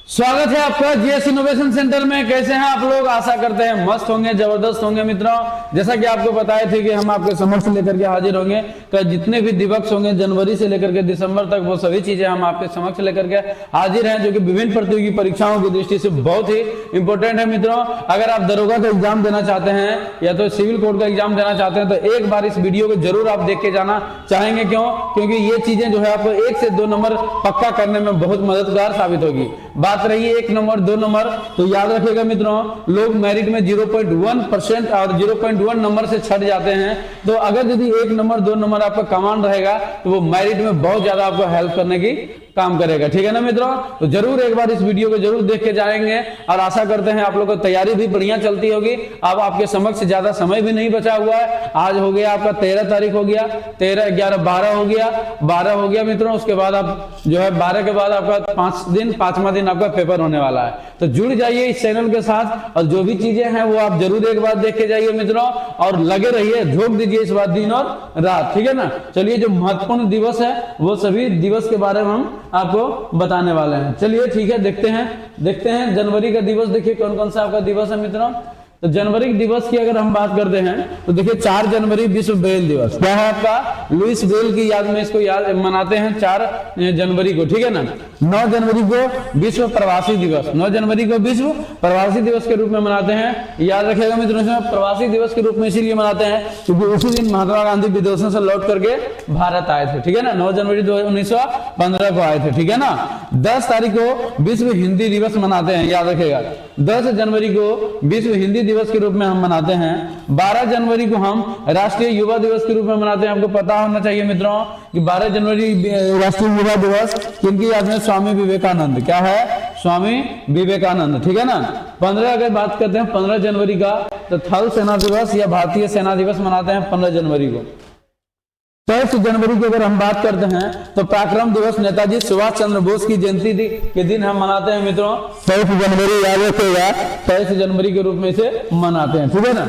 स्वागत है आपका जीएस इनोवेशन सेंटर में। कैसे हैं आप लोग? आशा करते हैं मस्त होंगे, जबरदस्त होंगे। मित्रों, जैसा कि आपको बताए थे कि हम आपके समक्ष लेकर के हाजिर होंगे, तो जितने भी दिवस होंगे जनवरी से लेकर के दिसंबर तक, वो सभी चीजें हम आपके समक्ष लेकर के हाजिर हैं, जो कि विभिन्न प्रतियोगी परीक्षाओं की दृष्टि से बहुत ही इंपॉर्टेंट है। मित्रों, अगर आप दरोगा का एग्जाम देना चाहते हैं या तो सिविल कोड का एग्जाम देना चाहते हैं, तो एक बार इस वीडियो को जरूर आप देख के जाना चाहेंगे। क्यों? क्योंकि ये चीजें जो है आपको 1 से 2 नंबर पक्का करने में बहुत मददगार साबित होगी। बात रही 1 नंबर 2 नंबर, तो याद रखिएगा मित्रों, लोग मेरिट में 0.1% और 0.1 नंबर से छट जाते हैं। तो अगर यदि 1 नंबर 2 नंबर आपका कमांड रहेगा, तो वो मेरिट में बहुत ज्यादा आपको हेल्प करने की काम करेगा। ठीक है ना मित्रों? तो जरूर एक बार इस वीडियो को जरूर देख के जाएंगे, और आशा करते हैं आप लोग को तैयारी भी बढ़िया चलती होगी। अब आपके समक्ष ज्यादा समय भी नहीं बचा हुआ है। आज हो गया आपका 13 तारीख हो गया, 13, 11, 12 हो गया, 12 हो गया मित्रों। उसके बाद आप जो है 12 के बाद आपका 5वां दिन आपका पेपर होने वाला है। तो जुड़ जाइए इस चैनल के साथ, और जो भी चीजें हैं वो आप जरूर एक बार देख के जाइए मित्रों, और लगे रहिए, झोंक दीजिए इस बार दिन और रात। ठीक है ना? चलिए, जो महत्वपूर्ण दिवस है वो सभी दिवस के बारे में हम आपको बताने वाले हैं। चलिए ठीक है, देखते हैं जनवरी का दिवस। देखिए कौन कौन सा आपका दिवस है मित्रों। तो जनवरी दिवस की अगर हम बात करते हैं, तो देखिए 4 जनवरी विश्व ब्रेल दिवस। क्या है आपका? लुईस ब्रेल की याद में इसको याद मनाते हैं 4 जनवरी को। ठीक है ना? 9 जनवरी को विश्व प्रवासी दिवस, 9 जनवरी को विश्व प्रवासी दिवस के रूप में मनाते हैं। याद रखिएगा मित्रों, प्रवासी दिवस के रूप में इसीलिए मनाते हैं क्योंकि उसी दिन महात्मा गांधी विदेशों से लौट करके भारत आए थे। ठीक है ना? 9 जनवरी 1915 को आए थे। ठीक है ना? 10 तारीख को विश्व हिंदी दिवस मनाते हैं। याद रखिएगा, 10 जनवरी को विश्व हिंदी दिवस के रूप में हम मनाते हैं। 12 जनवरी को हम राष्ट्रीय युवा दिवस के रूप में मनाते हैं। आपको पता होना चाहिए मित्रों कि 12 जनवरी राष्ट्रीय युवा दिवस किनकी याद में? स्वामी विवेकानंद। क्या है? स्वामी विवेकानंद। ठीक है ना? 15 अगर बात करते हैं 15 जनवरी का, तो थल सेना दिवस या भारतीय सेना दिवस मनाते हैं 15 जनवरी को। 23 जनवरी की अगर हम बात करते हैं, तो पराक्रम दिवस नेताजी सुभाष चंद्र बोस की जयंती के दिन हम मनाते हैं मित्रों। 23 जनवरी याद रखिएगा, 23 जनवरी के रूप में इसे मनाते हैं। ठीक है ना?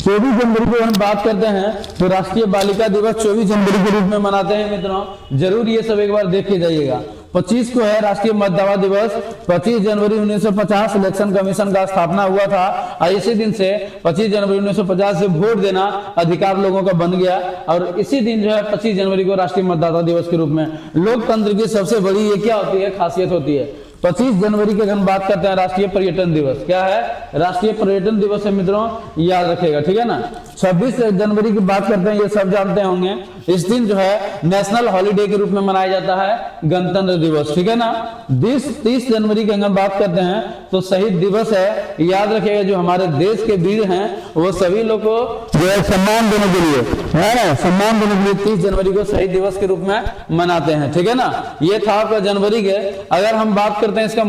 24 जनवरी को हम बात करते हैं, तो राष्ट्रीय बालिका दिवस 24 जनवरी के रूप में मनाते हैं मित्रों। जरूर ये सब एक बार देख के जाइएगा। 25 को है राष्ट्रीय मतदाता दिवस। 25 जनवरी 1950 इलेक्शन कमीशन का स्थापना हुआ था, और इसी दिन से 25 जनवरी 1950 से वोट देना अधिकार लोगों का बन गया, और इसी दिन जो है 25 जनवरी को राष्ट्रीय मतदाता दिवस के रूप में। लोकतंत्र की सबसे बड़ी ये क्या होती है? खासियत होती है। 25 जनवरी की अगर हम बात करते हैं, राष्ट्रीय पर्यटन दिवस। क्या है? राष्ट्रीय पर्यटन दिवस है मित्रों, याद रखेगा। ठीक है ना? 26 जनवरी की बात करते हैं, ये सब जानते होंगे। इस दिन जो है नेशनल हॉलिडे के रूप में मनाया जाता है गणतंत्र दिवस। ठीक है ना? 30 जनवरी की अगर बात करते हैं, तो शहीद दिवस है। याद रखिएगा, जो हमारे देश के वीर हैं वो सभी लोग को जो है सम्मान देने के लिए, है ना, सम्मान देने के लिए 30 जनवरी को शहीद दिवस के रूप में मनाते हैं। ठीक है ना? ये था आपका जनवरी के। अगर हम बात करते हैं इसका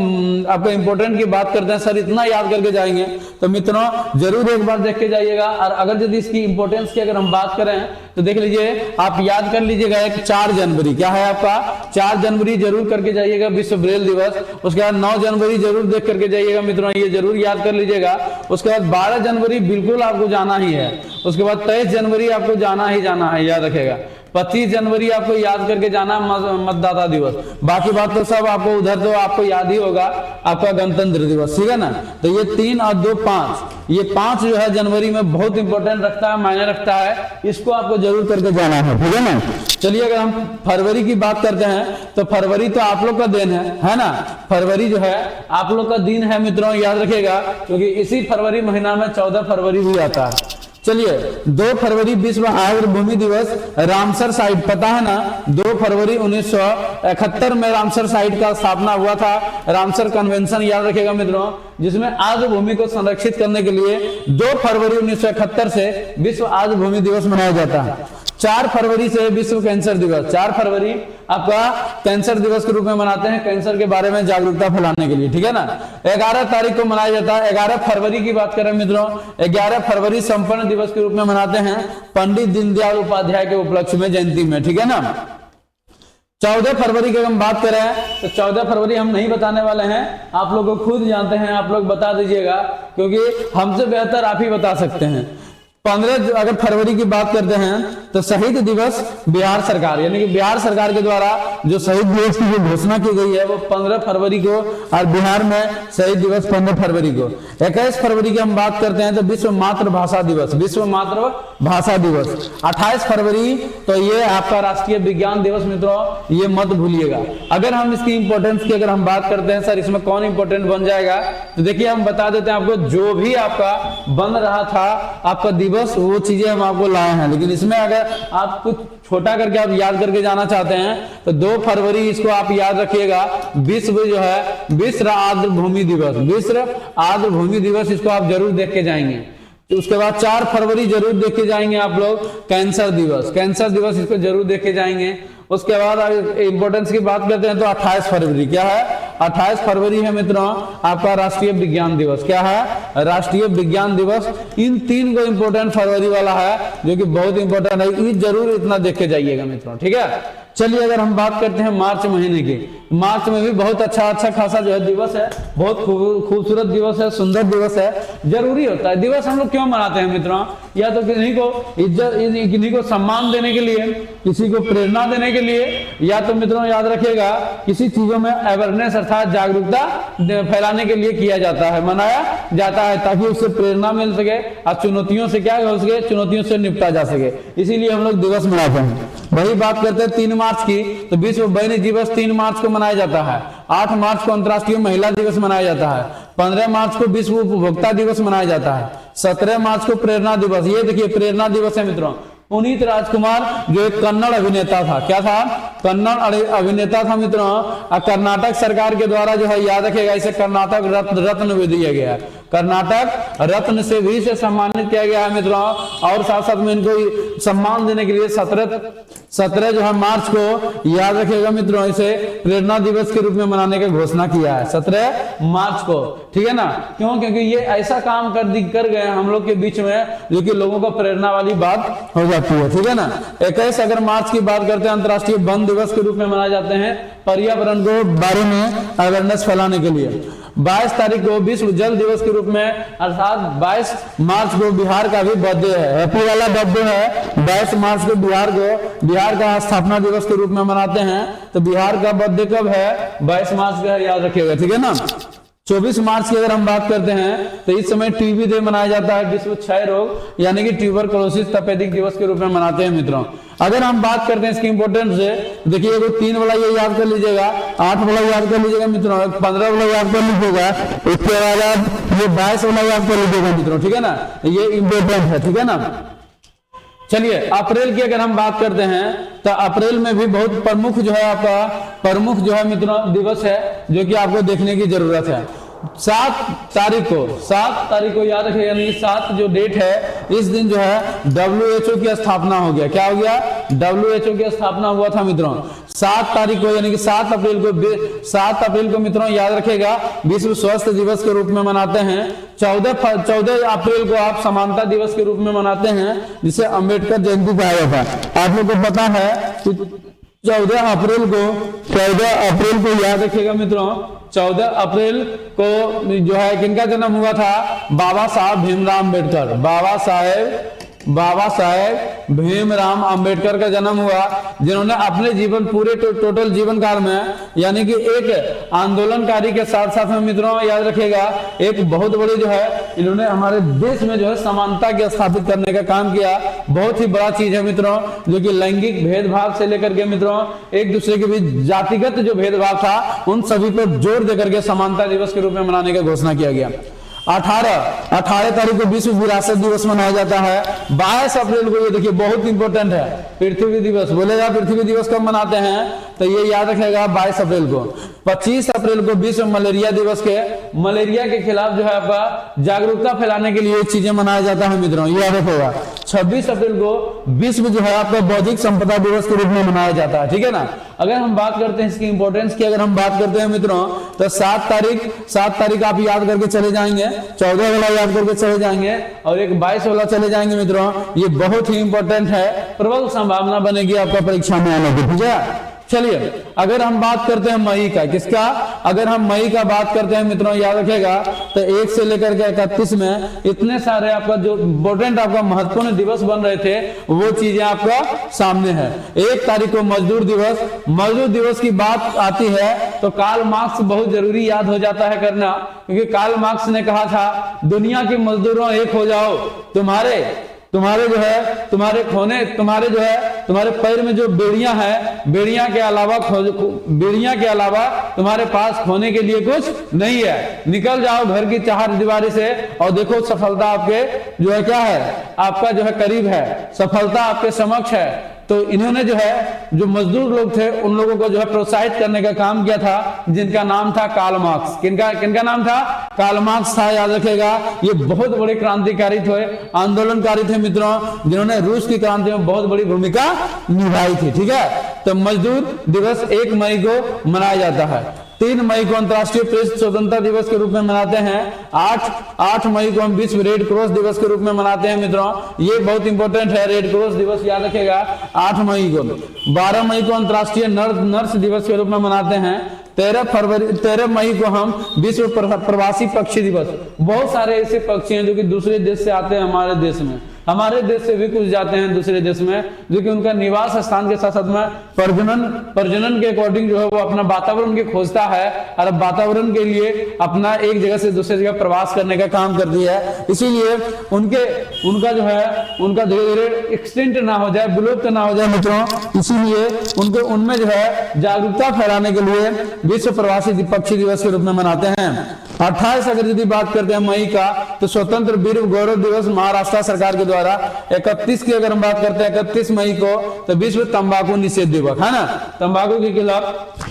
आपको इंपोर्टेंट की बात करते हैं, सर इतना याद करके जाएंगे, तो मित्रों जरूर एक बार देख के जाइएगा। और अगर यदि इसकी इंपोर्टेंस की अगर हम बात करें, तो देख लीजिए, आप याद कर लीजिएगा एक 4 जनवरी। क्या है आपका? 4 जनवरी जरूर करके जाइएगा, विश्व ब्रेल दिवस। उसके बाद 9 जनवरी जरूर देख करके जाइएगा मित्रों, ये जरूर याद कर लीजिएगा। उसके बाद 12 जनवरी बिल्कुल आपको जाना ही है। उसके बाद 23 जनवरी आपको जाना ही जाना है, याद रखेगा। 25 जनवरी आपको याद करके जाना मतदाता दिवस। बाकी बात तो सब आपको उधर तो आपको याद ही होगा, आपका गणतंत्र दिवस। ठीक है ना? तो ये 3 और 2 5, ये 5 जो है जनवरी में बहुत इंपॉर्टेंट रखता है, मायने रखता है। इसको आपको जरूर करके जाना है। ठीक है ना? चलिए, अगर हम फरवरी की बात करते हैं, तो फरवरी तो आप लोग का दिन है ना? फरवरी जो है आप लोग का दिन है मित्रों, याद रखिएगा, क्योंकि इसी फरवरी महीना में 14 फरवरी भी आता है। चलिए, 2 फरवरी विश्व आर्द्र भूमि दिवस। रामसर साइट पता है ना? 2 फरवरी 1971 में रामसर साइट का स्थापना हुआ था। रामसर कन्वेंशन याद रखेगा मित्रों, जिसमें आर्द्र भूमि को संरक्षित करने के लिए 2 फरवरी 1971 से विश्व आर्द्र भूमि दिवस मनाया जाता है। 4 फरवरी से विश्व कैंसर दिवस। 4 फरवरी आपका कैंसर दिवस के रूप में मनाते हैं, कैंसर के बारे में जागरूकता फैलाने के लिए। ठीक है ना? 11 तारीख को मनाया जाता है। 11 फरवरी की बात करें मित्रों, 11 फरवरी संपन्न दिवस के रूप में मनाते हैं, पंडित दीनदयाल उपाध्याय के उपलक्ष्य में, जयंती में। ठीक है ना? 14 फरवरी की हम बात करें, तो 14 फरवरी हम नहीं बताने वाले हैं, आप लोग को खुद जानते हैं, आप लोग बता दीजिएगा, क्योंकि हमसे बेहतर आप ही बता सकते हैं। 15 अगर फरवरी की बात करते हैं तो शहीद दिवस बिहार सरकार, यानी कि बिहार सरकार के द्वारा जो शहीद दिवस की जो घोषणा की गई है वो 15 फरवरी को, और बिहार में शहीद दिवस 15 फरवरी को। 21 फरवरी की हम बात करते हैं तो विश्व मातृभाषा दिवस, विश्व मातृभाषा दिवस। 28 फरवरी तो ये आपका राष्ट्रीय विज्ञान दिवस मित्रों, ये मत भूलिएगा। अगर हम इसकी इंपॉर्टेंस की अगर हम बात करते हैं सर इसमें कौन इंपॉर्टेंट बन जाएगा, तो देखिए हम बता देते हैं आपको, जो भी आपका बन रहा था आपका दिवस वो चीजें हम आपको लाए हैं, लेकिन इसमें अगर आप कुछ छोटा करके आप याद करके जाना चाहते हैं तो 2 फरवरी इसको आप याद रखिएगा, विश्व जो है विश्व आर्द्र भूमि दिवस, विश्व आर्द्र भूमि दिवस, इसको आप जरूर देख के जाएंगे। तो उसके बाद 4 फरवरी जरूर देख के जाएंगे आप लोग, कैंसर दिवस, कैंसर दिवस इसको जरूर देख के जाएंगे। उसके बाद इंपॉर्टेंस की बात करते हैं तो 28 फरवरी क्या है, 28 फरवरी है मित्रों आपका राष्ट्रीय विज्ञान दिवस। क्या है, राष्ट्रीय विज्ञान दिवस। इन 3 को इंपॉर्टेंट फरवरी वाला है जो कि बहुत इंपॉर्टेंट है, ये जरूर इतना देख के जाइएगा मित्रों, ठीक है। चलिए अगर हम बात करते हैं मार्च महीने की, मार्च में भी बहुत अच्छा खासा जो है दिवस है, बहुत खूबसूरत दिवस है, सुंदर दिवस है, जरूरी होता है। दिवस हम लोग क्यों मनाते हैं मित्रों, या तो किन्हीं को इज्जत, किन्हीं को सम्मान देने के लिए, किसी को प्रेरणा देने के लिए, या तो मित्रों याद रखिएगा किसी चीजों में अवेयरनेस अर्थात जागरूकता फैलाने के लिए किया जाता है, मनाया जाता है, ताकि उससे प्रेरणा मिल सके और चुनौतियों से क्या हो सके, चुनौतियों से निपटा जा सके, इसीलिए हम लोग दिवस मनाते हैं। वही बात करते हैं 3 मार्च की, तो विश्व वन्य दिवस 3 मार्च को मनाया जाता है। 8 मार्च को अंतर्राष्ट्रीय महिला दिवस मनाया जाता है। 15 मार्च को विश्व उपभोक्ता दिवस मनाया जाता है। 17 मार्च को प्रेरणा दिवस, ये देखिए प्रेरणा दिवस है मित्रों। पुनीत राजकुमार जो एक कन्नड़ अभिनेता था, क्या था, कन्नड़ अभिनेता था मित्रों, कर्नाटक सरकार के द्वारा जो है याद रखिएगा इसे कर्नाटक रत्न भी दिया गया है, कर्नाटक रत्न से भी इसे सम्मानित किया गया है मित्रों। और साथ साथ में इनको सम्मान देने के लिए 17 जो है मार्च को याद रखिएगा मित्रों, इसे प्रेरणा दिवस के रूप में मनाने की घोषणा किया है 17 मार्च को, ठीक है ना। क्यों, क्योंकि ये ऐसा काम कर गए हम लोग के बीच में जो कि लोगों को प्रेरणा वाली बात हो जाती है, ठीक है ना। 21 अगर मार्च की बात करते हैं अंतर्राष्ट्रीय वन दिवस के रूप में मनाए जाते हैं, पर्यावरण को बारे में अवेयरनेस फैलाने के लिए। 22 तारीख को विश्व जल दिवस के रूप में, अर्थात 22 मार्च को बिहार का भी बर्थडे है, हैप्पी वाला बर्थडे है। 22 मार्च को बिहार का स्थापना दिवस के रूप में मनाते हैं। तो बिहार का बर्थडे कब है, 22 मार्च का, याद रखिएगा, ठीक है ना। 24 मार्च की अगर हम बात करते हैं तो इस समय टीबी डे मनाया जाता है, विश्व क्षय रोग यानी कि ट्यूबरकुलोसिस तपेदिक दिवस के रूप में मनाते हैं मित्रों। अगर हम बात करते हैं इसकी इंपॉर्टेंस से, देखिए वो 3 वाला ये याद कर लीजिएगा, 8 वाला याद कर लीजिएगा मित्रों, 15 वाला याद कर लीजिएगा, इसके बाद ये 22 वाला याद कर लीजिएगा मित्रों, ठीक है ना, ये इंपॉर्टेंट है, ठीक है ना। चलिए अप्रैल की अगर हम बात करते हैं तो अप्रैल में भी बहुत प्रमुख जो है आपका प्रमुख जो है मित्रों दिवस है जो कि आपको देखने की जरूरत है। 7 तारीख को याद रखिएगा, यानी 7 जो डेट है इस दिन जो है WHO की स्थापना हो गया। क्या हो गया, WHO की स्थापना हुआ था मित्रों 7 तारीख को, यानी कि 7 अप्रैल को मित्रों याद रखिएगा विश्व स्वास्थ्य दिवस के रूप में मनाते हैं। 14 अप्रैल को आप समानता दिवस के रूप में मनाते हैं, जिसे अंबेडकर जयंती कहा जाता है। आप लोग को पता है कि 14 अप्रैल को याद रखिएगा मित्रों, 14 अप्रैल को जो है किनका जन्म हुआ था, बाबा साहब भीमराव अम्बेडकर, बाबा साहेब भीमराव अम्बेडकर का जन्म हुआ, जिन्होंने अपने जीवन पूरे टोटल जीवन काल में, यानी कि एक आंदोलनकारी के साथ साथ में मित्रों याद रखिएगा एक बहुत बड़ी जो है इन्होंने हमारे देश में जो है समानता के स्थापित करने का काम किया। बहुत ही बड़ा चीज है मित्रों, जो कि लैंगिक भेदभाव से लेकर के मित्रों एक दूसरे के बीच जातिगत जो भेदभाव था उन सभी पर जोर देकर के समानता दिवस के रूप में मनाने का घोषणा किया गया। 18 तारीख को विश्व विरासत दिवस मनाया जाता है। 22 अप्रैल को ये देखिए बहुत इंपॉर्टेंट है, पृथ्वी दिवस बोलेगा, पृथ्वी दिवस कब मनाते हैं तो ये याद रखेगा 22 अप्रैल को। 25 अप्रैल को विश्व मलेरिया दिवस के, मलेरिया के खिलाफ जो है आपका जागरूकता फैलाने के लिए चीजें मनाया जाता है मित्रों, ये याद रखेगा। 26 अप्रैल को विश्व जो है आपका बौद्धिक संपदा दिवस के रूप में मनाया जाता है, ठीक है ना। अगर हम बात करते हैं इसकी इंपॉर्टेंस की, अगर हम बात करते हैं मित्रों तो 7 तारीख आप याद करके चले जाएंगे, 14 वाला याद करके चले जाएंगे और एक 22 वाला चले जाएंगे मित्रों। ये बहुत ही इंपॉर्टेंट है, प्रबल संभावना बनेगी आपका परीक्षा में आने की, ठीक है। चलिए अगर हम बात करते हैं मई का, किसका, अगर हम मई का बात करते हैं मित्रों, याद रखेगा तो 1 से लेकर के 31 में इतने सारे आपका जो इंपोर्टेंट आपका महत्वपूर्ण दिवस बन रहे थे वो चीजें आपका सामने है। 1 तारीख को मजदूर दिवस, मजदूर दिवस की बात आती है तो कार्ल मार्क्स बहुत जरूरी याद हो जाता है करना, क्योंकि कार्ल मार्क्स ने कहा था दुनिया के मजदूरों एक हो जाओ, तुम्हारे जो है तुम्हारे खोने, तुम्हारे जो है तुम्हारे पैर में जो बेड़ियां हैं, बेड़ियां के अलावा तुम्हारे पास खोने के लिए कुछ नहीं है, निकल जाओ घर की चार दीवारी से और देखो सफलता आपके जो है क्या है, आपका जो है करीब है, सफलता आपके समक्ष है। तो इन्होंने जो है जो मजदूर लोग थे उन लोगों को जो है प्रोत्साहित करने का काम किया था, जिनका नाम था कार्ल मार्क्स। किनका नाम था? कार्ल मार्क्स था, याद रखेगा। ये बहुत बड़े क्रांतिकारी थे, आंदोलनकारी थे मित्रों, जिन्होंने रूस की क्रांति में बहुत बड़ी भूमिका निभाई थी। ठीक है, तो मजदूर दिवस 1 मई को मनाया जाता है। 3 मई को अंतर्राष्ट्रीय प्रेस स्वतंत्रता दिवस के रूप में मनाते हैं। 8 मई को हम विश्व रेड क्रॉस दिवस के रूप में मनाते हैं मित्रों, ये बहुत इंपॉर्टेंट है, रेड क्रॉस दिवस याद रखेगा 8 मई को। 12 मई को अंतर्राष्ट्रीय नर्स दिवस के रूप में मनाते हैं। 13 मई को हम विश्व प्रवासी पक्षी दिवस, बहुत सारे ऐसे पक्षी हैं जो कि दूसरे देश से आते हैं हमारे देश में, हमारे देश से भी कुछ जाते हैं दूसरे देश में, जो कि उनका निवास स्थान के साथ साथ में प्रजनन के अकॉर्डिंग जो है वो अपना वातावरण की खोजता है और वातावरण के लिए अपना एक जगह से दूसरे जगह प्रवास करने का काम करती है। इसीलिए उनका जो है उनका धीरे धीरे एक्सटेंट ना हो जाए, विलुप्त ना हो जाए मित्रों, इसीलिए उनमें जो है जागरूकता फैलाने के लिए विश्व प्रवासी पक्षी दिवस के रूप में मनाते हैं। 28 अगर यदि बात करते हैं मई का, तो स्वतंत्र वीर गौरव दिवस महाराष्ट्र सरकार के द्वारा। 31 की अगर हम बात करते हैं 31 मई को, तो विश्व तंबाकू निषेध दिवस है ना, तंबाकू के खिलाफ।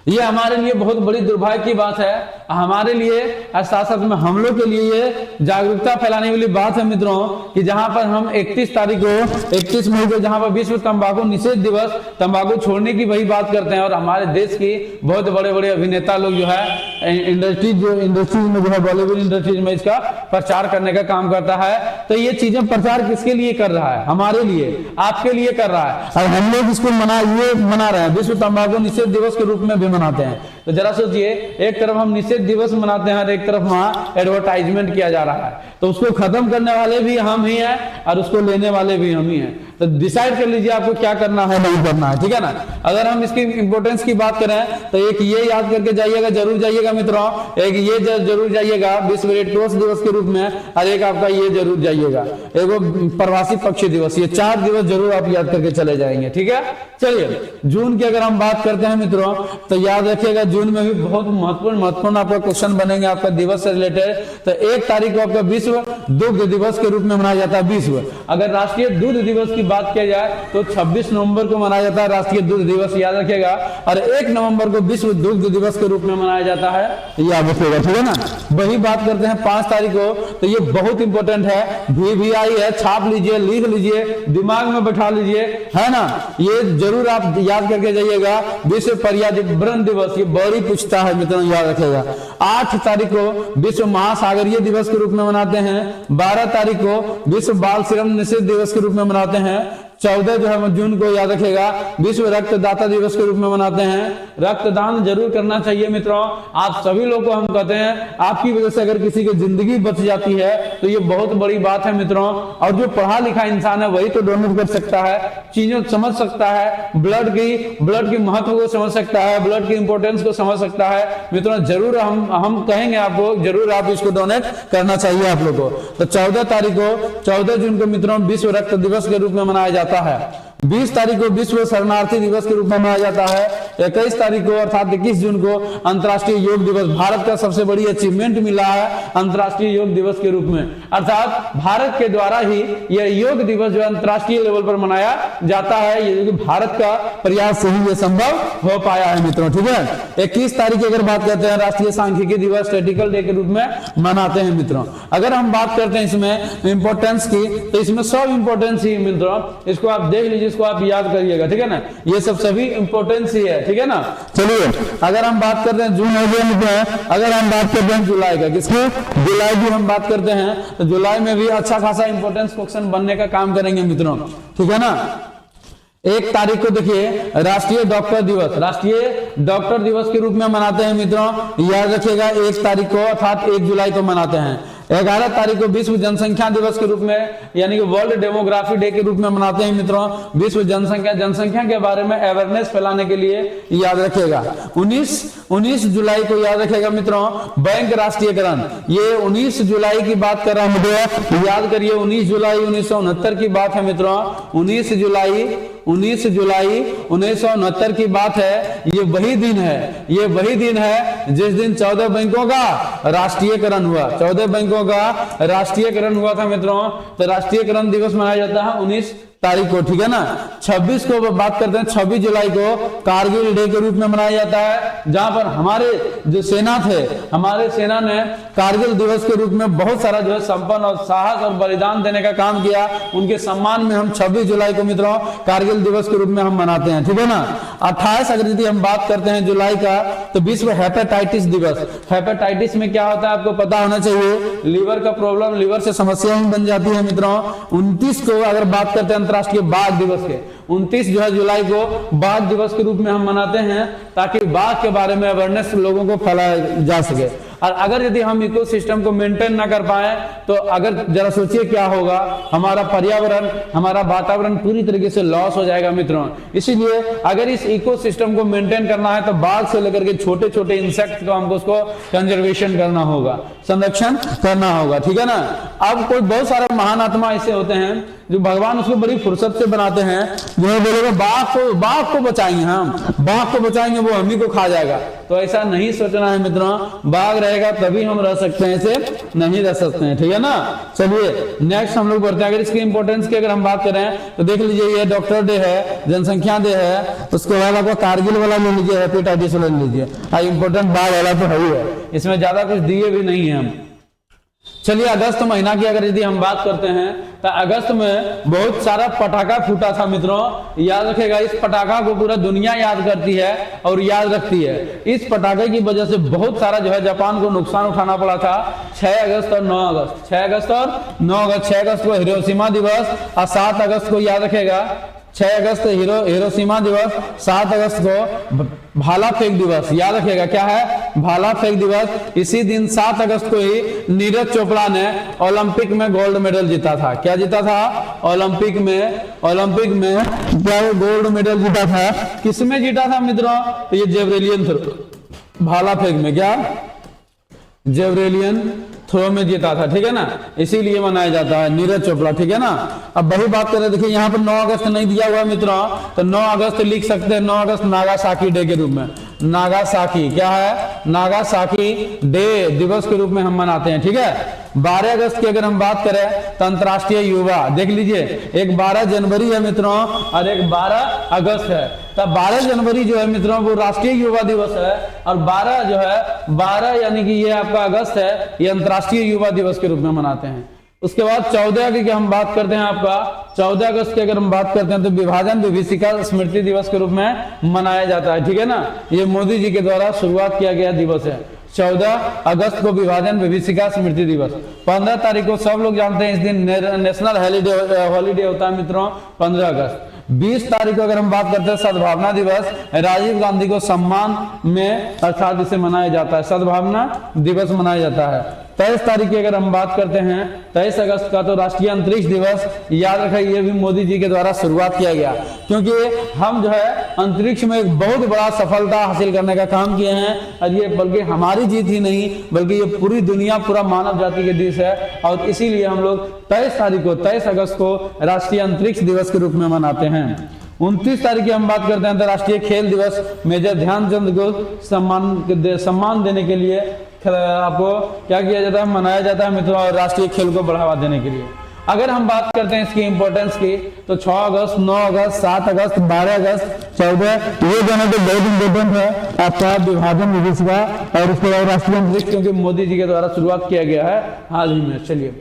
ये हमारे लिए बहुत बड़ी दुर्भाग्य की बात है, हमारे लिए साथ साथ में हम लोग के लिए ये जागरूकता फैलाने वाली बात है मित्रों, कि जहां पर हम 31 मई को जहां पर विश्व तंबाकू निषेध दिवस, तंबाकू छोड़ने की वही बात करते हैं। और हमारे देश की बहुत बड़े बड़े अभिनेता लोग जो है इंडस्ट्रीज में जो है बॉलीवुड इंडस्ट्रीज में इसका प्रचार करने का काम करता है। तो ये चीजें प्रचार किसके लिए कर रहा है? हमारे लिए, आपके लिए कर रहा है, और हम लोग इसको मना रहे हैं, विश्व तंबाकू निषेध दिवस के रूप में भी मनाते हैं। तो जरा सोचिए, एक तरफ हम निषेध दिवस मनाते हैं और एक तरफ वहां एडवर्टाइजमेंट किया जा रहा है, तो उसको खत्म करने वाले भी हम ही हैं और उसको लेने वाले भी हम ही हैं। तो डिसाइड कर लीजिए आपको क्या करना है, नहीं करना है, ठीक है ना। अगर हम इसकी इंपोर्टेंस की बात करें तो एक ये याद करके जाइएगा, जरूर जाइएगा मित्रों, एक ये जरूर जाइएगा विश्व रेड क्रॉस दिवस के रूप में, और एक आपका ये जरूर जाइएगा एक प्रवासी पक्षी दिवस। ये 4 दिवस जरूर आप याद करके चले जाएंगे, ठीक है। चलिए जून की अगर हम बात करते हैं मित्रों, तो याद रखिएगा जून में भी बहुत महत्वपूर्ण आपका क्वेश्चन बनेंगे आपका दिवस से रिलेटेड। तो 1 तारीख को आपका विश्व दुग्ध दिवस के रूप में मनाया जाता है। विश्व अगर राष्ट्रीय दूध दिवस की बात किया जाए तो 26 नवंबर को मनाया जाता है राष्ट्रीय दूध दिवस, याद रखिएगा। और 1 नवंबर को विश्व दुग्ध दिवस के रूप में मनाया जाता है, याद रखिएगा, ठीक है ना। वही बात करते हैं 5 तारीख को, तो ये बहुत इंपॉर्टेंट है, VVI है, छाप लीजिए, लिख लीजिए, दिमाग में बैठा लीजिए, है ना। ये जरूर आप याद करके जाइएगा, विश्व पर्यावरण दिवस, ये बड़ी पूछता है मित्रों, याद रखिएगा। 8 तारीख को विश्व महासागरीय दिवस के रूप में मनाते हैं। 12 तारीख को विश्व बाल श्रम निषेध दिवस के रूप में मनाते हैं। 14 जो है जून को याद रखेगा विश्व रक्तदाता दिवस के रूप में मनाते हैं। रक्तदान जरूर करना चाहिए मित्रों, आप सभी लोग को हम कहते हैं, आपकी वजह से अगर किसी की जिंदगी बच जाती है तो ये बहुत बड़ी बात है मित्रों। और जो पढ़ा लिखा इंसान है वही तो डोनेट कर सकता है, चीजों समझ सकता है, ब्लड की महत्व को समझ सकता है, ब्लड की इंपोर्टेंस को समझ सकता है मित्रों। जरूर हम कहेंगे आपको, जरूर आप इसको डोनेट करना चाहिए आप लोग को। तो 14 जून को मित्रों विश्व रक्त दिवस के रूप में मनाया जाता है। 20 तारीख को विश्व शरणार्थी दिवस के रूप में मनाया जाता है। 21 तारीख को अर्थात 21 जून को अंतर्राष्ट्रीय योग दिवस, भारत का सबसे बड़ी अचीवमेंट मिला है अंतर्राष्ट्रीय योग दिवस के रूप में, अर्थात भारत के द्वारा ही यह योग दिवस जो अंतर्राष्ट्रीय लेवल पर मनाया जाता है, ये भारत का प्रयास से ही ये संभव हो पाया है मित्रों, ठीक है। 21 तारीख की अगर बात करते हैं राष्ट्रीय सांख्यिकी दिवस, स्टैटिस्टिकल डे के रूप में मनाते हैं मित्रों। अगर हम बात करते हैं इसमें इंपोर्टेंस की, तो इसमें सब इंपोर्टेंस ही मित्रों, इसको आप देख लीजिए, इसको आप याद करिएगा, ठीक है ना। ये सब सभी इंपोर्टेंस ही है, ठीक है ना। चलिए अगर हम बात करते हैं जून हो गया, अगर हम बात करते हैं जुलाई का, किसकी जुलाई भी हम बात करते हैं, तो जुलाई में भी अच्छा खासा इंपोर्टेंस क्वेश्चन बनने का काम करेंगे मित्रों, ठीक है ना। 1 तारीख को देखिए राष्ट्रीय डॉक्टर दिवस, राष्ट्रीय डॉक्टर दिवस के रूप में मनाते हैं मित्रों, याद रखिएगा 1 तारीख को अर्थात 1 जुलाई को मनाते हैं। 11 तारीख को विश्व जनसंख्या दिवस के रूप में यानी कि वर्ल्ड डेमोग्राफी डे के रूप में मनाते हैं मित्रों, विश्व जनसंख्या के बारे में अवेयरनेस फैलाने के लिए याद रखिएगा। 19 जुलाई को याद रखिएगा मित्रों बैंक राष्ट्रीयकरण, ये 19 जुलाई की बात कर रहा हूं मित्रों, याद करिए 19 जुलाई 1969 की बात है मित्रों, 19 जुलाई 1969 की बात है। ये वही दिन है जिस दिन 14 बैंकों का राष्ट्रीयकरण हुआ, 14 बैंकों का राष्ट्रीयकरण हुआ था मित्रों। तो राष्ट्रीयकरण दिवस मनाया जाता है 19 तारीख को, ठीक है ना। 26 को बात करते हैं, 26 जुलाई को कारगिल डे के रूप में मनाया जाता है, जहां पर हमारे जो सेना थे, हमारे सेना ने कारगिल दिवस के रूप में बहुत सारा जो है संपन्न और साहस और बलिदान देने का काम किया। उनके सम्मान में हम 26 जुलाई को मित्रों कारगिल दिवस के रूप में हम मनाते हैं, ठीक है ना। 28 अगर यदि हम बात करते हैं जुलाई का, तो विश्व हेपेटाइटिस दिवस। हेपेटाइटिस में क्या होता है आपको पता होना चाहिए, लीवर का प्रॉब्लम, लीवर से समस्या बन जाती है मित्रों। 29 को अगर बात करते हैं अंतर्राष्ट्रीय बाघ दिवस के, 29 जो है जुलाई को बाघ दिवस के रूप में हम मनाते हैं, ताकि बाघ के बारे में अवेयरनेस लोगों को फैलाया जा सके। और अगर यदि हम इकोसिस्टम को मेंटेन ना कर पाए तो अगर जरा सोचिए क्या होगा, हमारा पर्यावरण, हमारा वातावरण पूरी तरीके से लॉस हो जाएगा मित्रों। इसीलिए अगर इस इकोसिस्टम को मेंटेन करना है तो बाघ से लेकर के छोटे छोटे इंसेक्ट को हमको उसको कंजर्वेशन करना होगा, संरक्षण करना होगा, ठीक है ना। अब कोई बहुत सारे महान आत्मा ऐसे होते हैं जो भगवान उसको बड़ी फुर्सत से बनाते हैं, जो बोलेगा बाघ को बचाएंगे, हम बाघ को बचाएंगे, वो हम ही को खा जाएगा। तो ऐसा नहीं सोचना है मित्रों, बाघ रहेगा तभी हम रह सकते हैं, ऐसे नहीं रह सकते हैं, ठीक है ना। चलिए नेक्स्ट हम लोग बढ़ते हैं। अगर इसकी इंपॉर्टेंस की अगर हम बात करें तो देख लीजिए, ये डॉक्टर डे है, जनसंख्या डे है, उसके बाद आपको कारगिल वाला ले लीजिए, हेपेटाइटिस वाला ले लीजिए, इंपॉर्टेंट बाघ वाला तो है ही है, इसमें ज्यादा कुछ दिए भी नहीं है हम। चलिए अगस्त महीना की अगर यदि हम बात करते हैं तो अगस्त में बहुत सारा पटाखा फूटा था मित्रों, याद रखेगा। इस पटाखा को पूरा दुनिया याद करती है और याद रखती है। इस पटाखे की वजह से बहुत सारा जो है जापान को नुकसान उठाना पड़ा था। 6 अगस्त और 9 अगस्त, 6 अगस्त और 9 अगस्त, 6 अगस्त को हिरोशिमा दिवस और 7 अगस्त को याद रखेगा 6 अगस्त हिरोशिमा दिवस, 7 अगस्त को भाला फेंक दिवस, याद रखिएगा क्या है, भाला फेंक दिवस। इसी दिन 7 अगस्त को ही नीरज चोपड़ा ने ओलंपिक में गोल्ड मेडल जीता था। क्या जीता था? ओलंपिक में क्या गोल्ड मेडल जीता था? किसमें जीता था मित्रों? तो ये जेवरेलियन थ्रो, भाला फेंक में, क्या जेवरेलियन थ्रो में जीता था, ठीक है ना। इसीलिए मनाया जाता है नीरज चोपड़ा, ठीक है ना। अब वही बात करें, देखिए यहाँ पर 9 अगस्त नहीं दिया हुआ मित्रों, तो 9 अगस्त लिख सकते हैं, 9 अगस्त नागासाकी डे के रूप में। नागासाकी क्या है? नागासाकी डे दिवस के रूप में हम मनाते हैं, ठीक है। 12 अगस्त की अगर हम बात करें तो अंतर्राष्ट्रीय युवा, देख लीजिए, एक 12 जनवरी है मित्रों और एक 12 अगस्त है। तब 12 जनवरी जो है मित्रों वो राष्ट्रीय युवा दिवस है, और 12 जो है 12 यानी कि ये आपका अगस्त है, ये अंतर्राष्ट्रीय युवा दिवस के रूप में मनाते हैं। उसके बाद 14 की हम बात करते हैं, आपका 14 अगस्त की अगर हम बात करते हैं तो विभाजन विभीषिका स्मृति दिवस के रूप में मनाया जाता है, ठीक है ना। ये मोदी जी के द्वारा शुरुआत किया गया दिवस है। 14 अगस्त को विभाजन विभीषिका स्मृति दिवस। 15 तारीख को सब लोग जानते हैं इस दिन नेशनल हॉलीडे होता है मित्रों, 15 अगस्त। 20 तारीख को अगर हम बात करते हैं सद्भावना दिवस, राजीव गांधी को सम्मान में अर्थात इसे मनाया जाता है, सद्भावना दिवस मनाया जाता है। 23 तारीख की अगर हम बात करते हैं, 23 अगस्त का तो राष्ट्रीय अंतरिक्ष दिवस, याद रखें ये भी मोदी जी के द्वारा शुरुआत किया गया, क्योंकि हम जो है अंतरिक्ष में एक बहुत बड़ा सफलता हासिल करने का काम किए हैं। और ये बल्कि हमारी जीत ही नहीं बल्कि ये पूरी दुनिया, पूरा मानव जाति के देश है, और इसीलिए हम लोग 23 तारीख को, 23 अगस्त को राष्ट्रीय अंतरिक्ष दिवस के रूप में मनाते हैं। 29 तारीख की हम बात करते हैं अंतर्राष्ट्रीय खेल दिवस, मेजर ध्यानचंद को सम्मान देने के लिए आपको क्या किया जाता है, मनाया जाता है मित्रों, और राष्ट्रीय खेल को बढ़ावा देने के लिए। अगर हम बात करते हैं इसकी इंपॉर्टेंस की तो 6 अगस्त, 9 अगस्त, 7 अगस्त, 12 अगस्त, 14 ये दोनों तो बहुत इंपॉर्टेंट है आपका विभाजन विभीषिका और उसके बाद राष्ट्रीय अंतरिक्ष, क्योंकि मोदी जी के द्वारा शुरुआत किया गया है हाल ही में। चलिए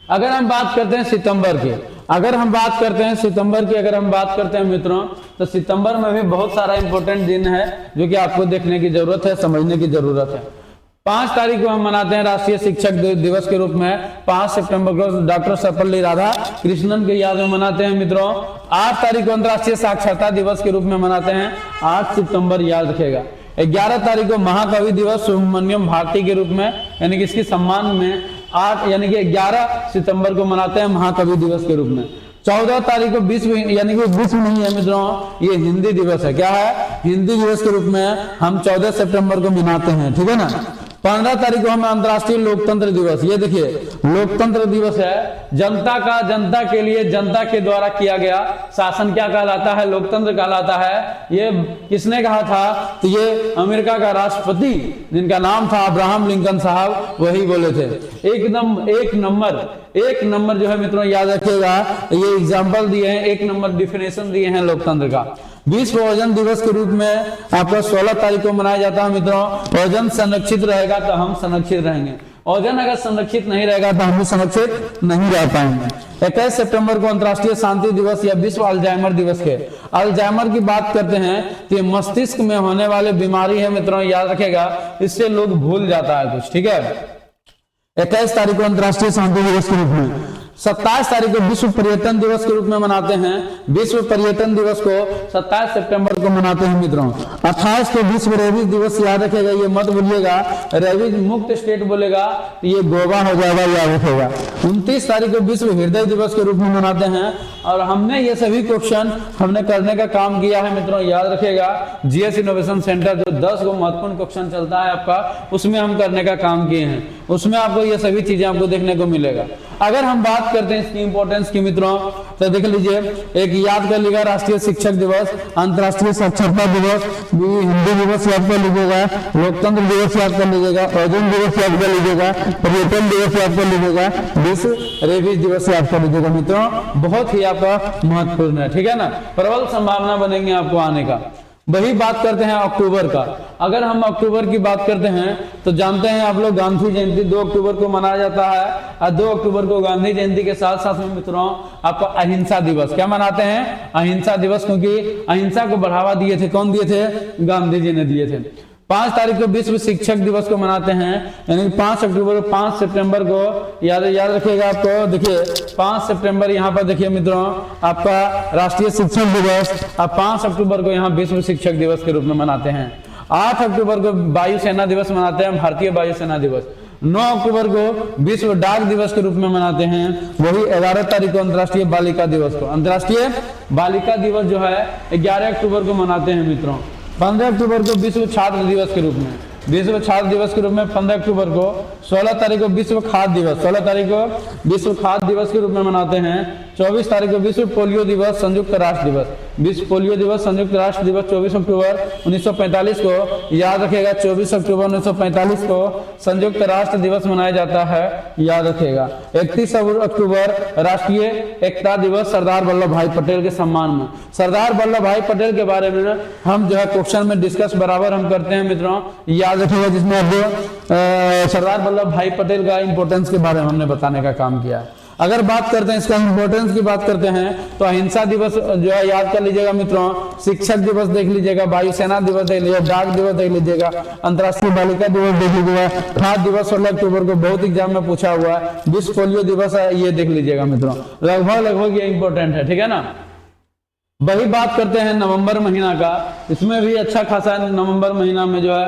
अगर हम बात करते हैं सितंबर की, अगर हम बात करते हैं सितंबर की, अगर हम बात करते हैं मित्रों तो सितंबर में भी बहुत सारा इंपॉर्टेंट दिन है जो कि आपको देखने की जरूरत है, समझने की जरूरत है। 5 तारीख को हम मनाते हैं राष्ट्रीय शिक्षक दिवस के रूप में। 5 सितंबर को डॉक्टर सर्वपल्ली राधा कृष्णन की याद में मनाते हैं मित्रों। 8 तारीख को अंतर्राष्ट्रीय साक्षरता दिवस के रूप में मनाते हैं, 8 सितंबर याद रखेगा। 11 तारीख को महाकवि दिवस सुब्रमण्यम भारती के रूप में, यानी कि इसके सम्मान में 8 यानी कि 11 सितंबर को मनाते हैं महाकवि दिवस के रूप में। 14 तारीख को विश्व, यानी कि विश्व नहीं है मित्रों, ये हिंदी दिवस है। क्या है? हिंदी दिवस के रूप में हम 14 सितंबर को मनाते हैं, ठीक है ना। 15 तारीख को हम अंतर्राष्ट्रीय लोकतंत्र दिवस, ये देखिए लोकतंत्र दिवस है, जनता का, जनता के लिए, जनता के द्वारा किया गया शासन क्या कहलाता है? लोकतंत्र कहलाता है। ये किसने कहा था? तो ये अमेरिका का राष्ट्रपति जिनका नाम था अब्राहम लिंकन साहब, वही बोले थे। एक नंबर जो है मित्रों याद रखिएगा, ये एग्जाम्पल दिए हैं, 1 नंबर डिफिनेशन दिए हैं लोकतंत्र का। विश्व ओजोन दिवस के रूप में आपका 16 तारीख को मनाया जाता है मित्रों। ओजोन संरक्षित रहेगा तो हम संरक्षित रहेंगे, ओजोन अगर संरक्षित नहीं रहेगा तो हम भी संरक्षित नहीं रह पाएंगे। 21 सितंबर को अंतर्राष्ट्रीय शांति दिवस या विश्व अल्जाइमर दिवस के। अल्जाइमर की बात करते हैं तो मस्तिष्क में होने वाले बीमारी है मित्रों, याद रखेगा, इससे लोग भूल जाता है कुछ, ठीक है। 21 तारीख को अंतर्राष्ट्रीय शांति दिवस के रूप में। 27 तारीख को विश्व पर्यटन दिवस के रूप में मनाते हैं। विश्व पर्यटन दिवस को 27 सितंबर को मनाते हैं मित्रों। 28 को विश्व रेबीज दिवस, याद रखेगा, ये मत भूलिएगा, रेबीज मुक्त स्टेट बोलेगा तो ये गोवा हो जाएगा, याद रखेगा। 29 तारीख को विश्व हृदय दिवस के रूप में मनाते हैं। और हमने ये सभी क्वेश्चन हमने करने का काम किया है मित्रों, याद रखेगा। जीएस इनोवेशन सेंटर जो 10 को महत्वपूर्ण क्वेश्चन चलता है आपका, उसमें हम करने का काम किए हैं, उसमें आपको ये सभी चीजें आपको देखने को मिलेगा। अगर हम बात करते हैं इसकी इंपॉर्टेंस की मित्रों, तो देख लीजिए, एक याद कर लीजिएगा राष्ट्रीय शिक्षक दिवस, अंतर्राष्ट्रीय साक्षरता दिवस, हिंदी दिवस याद कर लीजिएगा, लोकतंत्र दिवस याद कर लीजिएगा, ओजोन दिवस याद कर लीजिएगा, पर्यटन दिवस याद कर लीजिएगा, विश्व रेबीज दिवस याद कर लीजिएगा मित्रों। बहुत ही आपका महत्वपूर्ण है, ठीक है ना। प्रबल संभावना बनेंगे आपको आने का। वही बात करते हैं अक्टूबर का। अगर हम अक्टूबर की बात करते हैं तो जानते हैं आप लोग गांधी जयंती 2 अक्टूबर को मनाया जाता है। और 2 अक्टूबर को गांधी जयंती के साथ साथ में मित्रों आपको अहिंसा दिवस, क्या मनाते हैं? अहिंसा दिवस, क्योंकि अहिंसा को बढ़ावा दिए थे, कौन दिए थे? गांधी जी ने दिए थे। 5 तारीख को विश्व शिक्षक दिवस को मनाते हैं, यानी 5 अक्टूबर 5 सितंबर को याद रखिएगा आपको। देखिए 5 सितंबर यहाँ पर देखिए मित्रों आपका राष्ट्रीय शिक्षक दिवस, और 5 अक्टूबर को यहाँ विश्व शिक्षक दिवस के रूप में मनाते हैं। 8 अक्टूबर को वायुसेना दिवस मनाते हैं, भारतीय वायुसेना दिवस। 9 अक्टूबर को विश्व डाक दिवस के रूप में मनाते हैं। वही 11 तारीख को अंतर्राष्ट्रीय बालिका दिवस को, अंतर्राष्ट्रीय बालिका दिवस जो है 11 अक्टूबर को मनाते हैं मित्रों। 15 अक्टूबर को विश्व छात्र दिवस के रूप में, विश्व छात्र दिवस के रूप में 15 अक्टूबर को। 16 तारीख को विश्व खाद्य दिवस, 16 तारीख को विश्व खाद्य दिवस के रूप में मनाते हैं। 24 तारीख को विश्व पोलियो दिवस, संयुक्त राष्ट्र दिवस, विश्व पोलियो दिवस, संयुक्त राष्ट्र दिवस 24 अक्टूबर 1945 को, याद रखेगा। 24 अक्टूबर 1945 को संयुक्त राष्ट्र दिवस मनाया जाता है, याद रखेगा। 31 अक्टूबर राष्ट्रीय एकता दिवस, सरदार वल्लभ भाई पटेल के सम्मान में। सरदार वल्लभ भाई पटेल के बारे में हम जो है क्वेश्चन में डिस्कस बराबर हम करते हैं मित्रों, याद रखिएगा, जिसमें अब सरदार वल्लभ भाई पटेल का इंपॉर्टेंस के बारे में हमने बताने का काम किया है। अगर बात करते हैं इसका इंपॉर्टेंस की बात करते हैं तो अहिंसा दिवस जो है याद कर लीजिएगा मित्रों, शिक्षक दिवस देख लीजिएगा, वायुसेना दिवस देख लीजिएगा, डाक दिवस देख लीजिएगा, अंतर्राष्ट्रीय बालिका दिवस देख लीजिएगा, खाद्य दिवस 16 अक्टूबर को बहुत एग्जाम में पूछा हुआ है, विश्व पोलियो दिवस है, ये देख लीजिएगा मित्रों। लगभग ये इंपॉर्टेंट है, ठीक है ना। वही बात करते हैं नवंबर महीना का, इसमें भी अच्छा खासा नवंबर महीना में जो है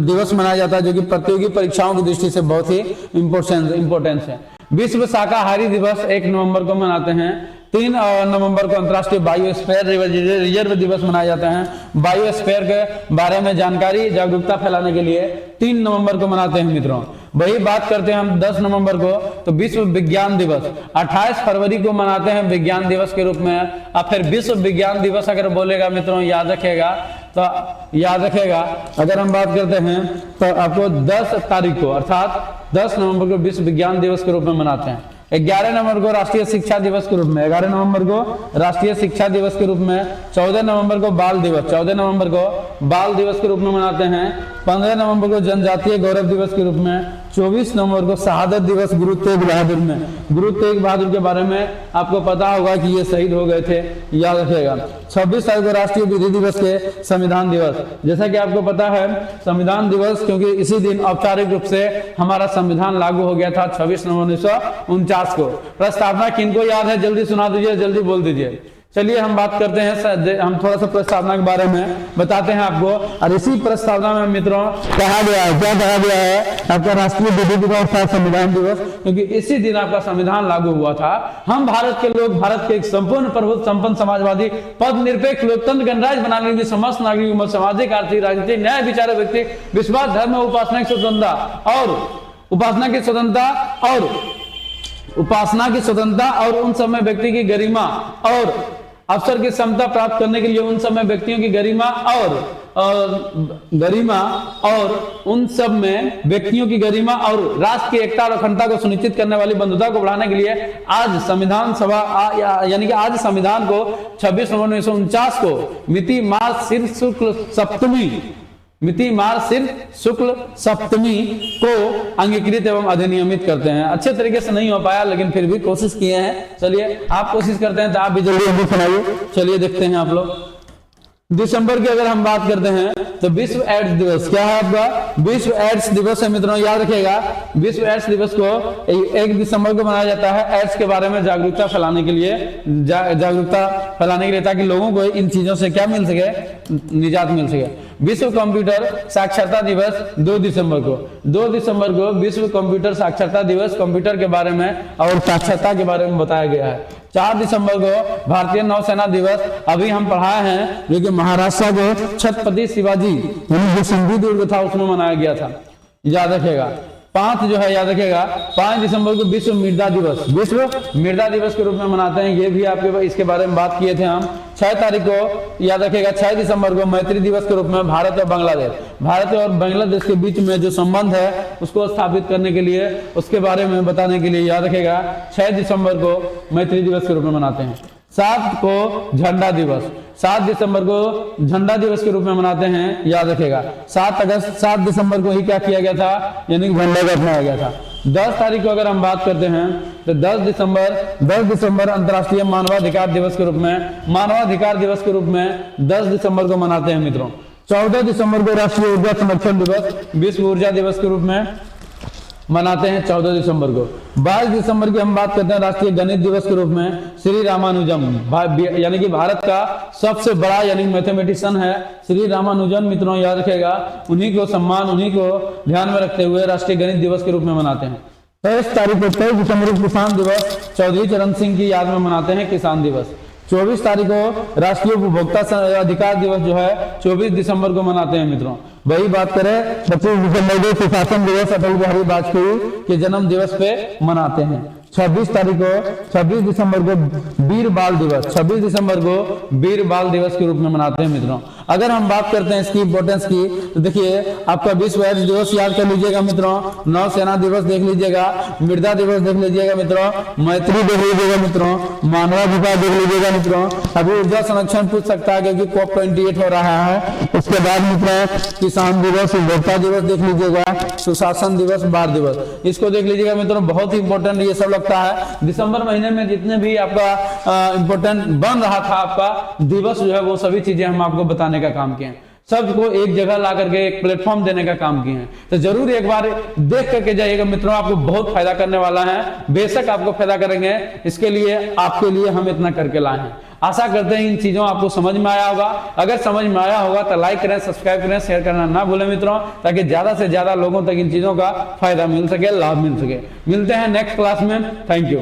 दिवस मनाया जाता है, जो कि प्रतियोगी परीक्षाओं की दृष्टि से बहुत ही इंपॉर्टेंस है। विश्व शाकाहारी दिवस 1 नवंबर को मनाते हैं। 3 नवंबर को अंतर्राष्ट्रीय बायोस्फीयर रिजर्व दिवस मनाया जाता है। बायोस्फीयर के बारे में जानकारी जागरूकता फैलाने के लिए 3 नवंबर को मनाते हैं मित्रों। वही बात करते हैं हम 10 नवंबर को, तो विश्व विज्ञान दिवस 28 फरवरी को मनाते हैं विज्ञान दिवस के रूप में। और फिर विश्व विज्ञान दिवस अगर बोलेगा मित्रों, याद रखेगा, तो याद रखेगा अगर हम बात करते हैं तो आपको 10 तारीख को अर्थात 10 नवंबर को विश्व विज्ञान दिवस के रूप में मनाते हैं। 11 नवंबर को राष्ट्रीय शिक्षा दिवस के रूप में, 11 नवंबर को राष्ट्रीय शिक्षा दिवस के रूप में, 14 नवंबर को बाल दिवस, 14 नवंबर को बाल दिवस के रूप में मनाते हैं, 15 नवंबर को जनजातीय गौरव दिवस के रूप में, 24 नवंबर को शहादत दिवस गुरु तेग बहादुर में। गुरु तेग बहादुर के बारे में आपको पता होगा कि ये शहीद हो गए थे, याद रखिएगा। 26 तारीख को राष्ट्रीय विधि दिवस के संविधान दिवस, जैसा कि आपको पता है संविधान दिवस, क्योंकि इसी दिन औपचारिक रूप से हमारा संविधान लागू हो गया था 26 नवंबर 1949 को। प्रस्तावना किनको याद है, जल्दी सुना दीजिए, जल्दी बोल दीजिए। चलिए हम बात करते हैं, हम थोड़ा सा प्रस्तावना के बारे में बताते हैं आपको। और इसी प्रस्तावना में मित्रों कहा गया है, क्या कहा गया है, आपका राष्ट्रीय विधि दिवस था संविधान दिवस, क्योंकि इसी दिन आपका संविधान लागू हुआ था। हम भारत के लोग भारत के एक संपूर्ण प्रभुत्व संपन्न समाजवादी पद निरपेक्ष लोकतंत्र गणराज्य बनाने के समस्त नागरिक में सामाजिक आर्थिक राजनीतिक न्याय विचार व्यक्ति विश्वास धर्म उपासना की स्वतंत्रता और उपासना की स्वतंत्रता और उन समय व्यक्ति की गरिमा और अवसर की क्षमता प्राप्त करने के लिए उन समय व्यक्तियों की गरिमा और उन सब में व्यक्तियों की गरिमा और राष्ट्र की एकता और अखंडता को सुनिश्चित करने वाली बंधुता को बढ़ाने के लिए आज संविधान सभा यानी कि आज संविधान को 26 नवंबर 1949 को मिति मार्च शुक्ल सप्तमी को अंगीकृत एवं अधिनियमित करते हैं। अच्छे तरीके से नहीं हो पाया लेकिन फिर भी कोशिश किए हैं। चलिए आप कोशिश करते हैं तो आप भी जल्दी जल्दी सुनाइए। चलिए देखते हैं आप लोग। दिसंबर की अगर हम बात करते हैं तो विश्व एड्स दिवस, क्या है आपका, विश्व एड्स दिवस है मित्रों, याद रखिएगा। विश्व एड्स दिवस को 1 दिसंबर को मनाया जाता है एड्स के बारे में जागरूकता फैलाने के लिए, ताकि लोगों को इन चीजों से क्या मिल सके, निजात मिल सके। विश्व कंप्यूटर साक्षरता दिवस 2 दिसंबर को विश्व कंप्यूटर साक्षरता दिवस, कंप्यूटर के बारे में और साक्षरता के बारे में बताया गया है। 4 दिसंबर को भारतीय नौसेना दिवस, अभी हम पढ़ाए हैं, जो कि महाराष्ट्र को छत्रपति शिवाजी जो सिंधु दुर्ग था उसमें मनाया गया था, याद रखिएगा। 5 जो है याद रखिएगा, 5 दिसंबर को विश्व मृदा दिवस के रूप में मनाते हैं। ये भी आपके इसके बारे में बात किए थे हम। 6 तारीख को याद रखिएगा, 6 दिसंबर को मैत्री दिवस के रूप में भारत और बांग्लादेश के बीच में जो संबंध है उसको स्थापित करने के लिए, उसके बारे में बताने के लिए याद रखिएगा 6 दिसंबर को मैत्री दिवस के रूप में मनाते हैं। 7 को झंडा दिवस, 7 दिसंबर को झंडा दिवस के रूप में मनाते हैं, याद रखेगा। 7 दिसंबर को ही क्या किया गया था, यानी झंडा को अपनाया गया था। 10 तारीख को अगर हम बात करते हैं तो 10 दिसंबर अंतर्राष्ट्रीय मानवाधिकार दिवस के रूप में 10 दिसंबर को मनाते हैं मित्रों। 14 दिसंबर को राष्ट्रीय ऊर्जा संरक्षण दिवस, विश्व ऊर्जा दिवस के रूप में मनाते हैं 14 दिसंबर को। 22 दिसंबर की हम बात करते हैं राष्ट्रीय गणित दिवस के रूप में। श्री रामानुजम यानी कि भारत का सबसे बड़ा यानी मैथमेटिशियन है श्री रामानुजन मित्रों, याद रखेगा। उन्हीं को ध्यान में रखते हुए राष्ट्रीय गणित दिवस के रूप में मनाते हैं। 23 दिसंबर को किसान दिवस, चौधरी चरण सिंह की याद में मनाते हैं किसान दिवस। 24 तारीख को राष्ट्रीय उपभोक्ता अधिकार दिवस जो है 24 दिसंबर को मनाते हैं मित्रों। वही बात करें 25 दिसंबर को सुशासन दिवस अटल बिहारी वाजपेयी के जन्म दिवस पे मनाते हैं। 26 दिसंबर को वीर बाल दिवस के रूप में मनाते हैं मित्रों। अगर हम बात करते हैं इसकी इंपॉर्टेंस की तो देखिए आपका विश्व एड्स दिवस याद कर लीजिएगा मित्रों, नौसेना दिवस देख लीजिएगा, मृदा दिवस देख लीजिएगा मित्रों, मैत्री देख लीजिएगा मित्रों, मानवाधिकार देख लीजिएगा मित्रों। अभी ऊर्जा संरक्षण पूछ सकता है क्योंकि COP28 हो रहा है। उसके बाद मित्रों किसान दिवस, उपभोक्ता दिवस देख लीजिएगा, सुशासन दिवस, बाल दिवस, इसको देख लीजिएगा मित्रों। बहुत ही इंपॉर्टेंट ये सब लगता है। दिसंबर महीने में जितने भी आपका इंपॉर्टेंट बन रहा था आपका दिवस जो है वो सभी चीजें हम आपको बताने का काम किए हैं, सबको एक जगह ला करके एक प्लेटफॉर्म देने का काम किए हैं। तो जरूर एक बार देख करके जाइएगा मित्रों, आपको बहुत फायदा करने वाला है, बेशक आपको फायदा करेंगे। इसके लिए आपके लिए हम इतना करके लाए हैं। आशा करते हैं इन चीजों आपको समझ में आया होगा। अगर समझ में आया होगा तो लाइक करें, सब्सक्राइब करें, शेयर करना ना भूलें मित्रों, ताकि ज्यादा से ज्यादा लोगों तक इन चीजों का फायदा मिल सके, लाभ मिल सके। मिलते हैं नेक्स्ट क्लास में। Thank you.